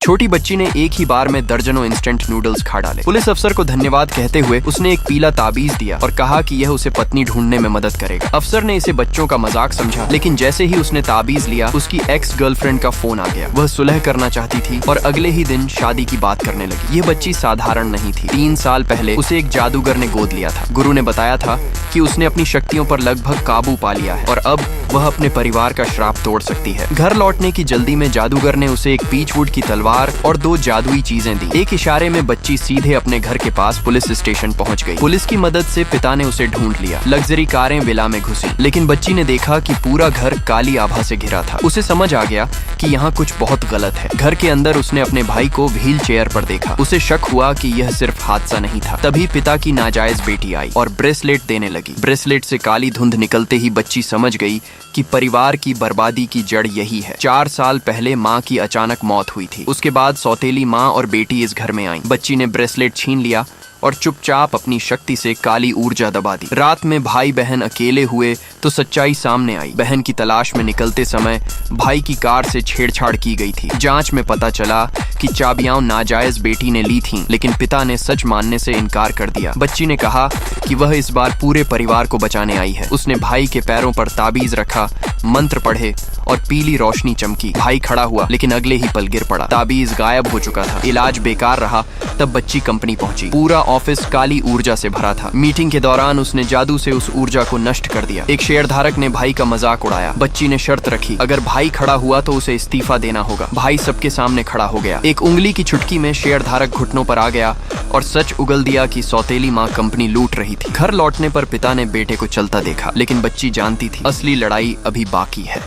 छोटी बच्ची ने एक ही बार में दर्जनों इंस्टेंट नूडल्स खा डाले। पुलिस अफसर को धन्यवाद कहते हुए उसने एक पीला ताबीज दिया और कहा कि यह उसे पत्नी ढूंढने में मदद करेगा। अफसर ने इसे बच्चों का मजाक समझा, लेकिन जैसे ही उसने ताबीज लिया उसकी एक्स गर्लफ्रेंड का फोन आ गया। वह सुलह करना चाहती थी और अगले ही दिन शादी की बात करने लगी। यह बच्ची साधारण नहीं थी। 3 साल पहले उसे एक जादूगर ने गोद लिया था। गुरु ने बताया था कि उसने अपनी शक्तियों पर लगभग काबू पा लिया है और अब वह अपने परिवार का श्राप तोड़ सकती है। घर लौटने की जल्दी में जादूगर ने उसे एक पीचवुड की तलवार और 2 जादुई चीजें दी। एक इशारे में बच्ची सीधे अपने घर के पास पुलिस स्टेशन पहुंच गई। पुलिस की मदद से पिता ने उसे ढूंढ लिया। लग्जरी कारें विला में घुसी, लेकिन बच्ची ने देखा कि पूरा घर काली आभा से घिरा था। उसे समझ आ गया कि यहाँ कुछ बहुत गलत है। घर के अंदर उसने अपने भाई को व्हील चेयर पर देखा। उसे शक हुआ कि यह सिर्फ हादसा नहीं था। तभी पिता की नाजायज बेटी आई और ब्रेसलेट देने लगी। ब्रेसलेट से काली धुंध निकलते ही बच्ची समझ गई कि परिवार की बर्बादी की जड़ यही है। 4 साल पहले माँ की अचानक मौत हुई थी। उसके बाद सौतेली माँ और बेटी इस घर में आई। बच्ची ने ब्रेसलेट छीन लिया और चुपचाप अपनी शक्ति से काली ऊर्जा दबा दी। रात में भाई बहन अकेले हुए तो सच्चाई सामने आई। बहन की तलाश में निकलते समय भाई की कार से छेड़छाड़ की गई थी। जांच में पता चला कि चाबियां नाजायज बेटी ने ली थीं, लेकिन पिता ने सच मानने से इनकार कर दिया। बच्ची ने कहा कि वह इस बार पूरे परिवार को बचाने आई है। उसने भाई के पैरों पर ताबीज रखा, मंत्र पढ़े और पीली रोशनी चमकी। भाई खड़ा हुआ, लेकिन अगले ही पल गिर पड़ा। ताबीज गायब हो चुका था। इलाज बेकार रहा। तब बच्ची कंपनी पहुंची। पूरा ऑफिस काली ऊर्जा से भरा था। मीटिंग के दौरान उसने जादू से उस ऊर्जा को नष्ट कर दिया। एक शेयरधारक ने भाई का मजाक उड़ाया। बच्ची ने शर्त रखी, अगर भाई खड़ा हुआ तो उसे इस्तीफा देना होगा। भाई सबके सामने खड़ा हो गया। एक उंगली की चुटकी में शेयरधारक घुटनों पर आ गया और सच उगल दिया कि सौतेली माँ कंपनी लूट रही थी। घर लौटने पर पिता ने बेटे को चलता देखा, लेकिन बच्ची जानती थी असली लड़ाई अभी बाकी है।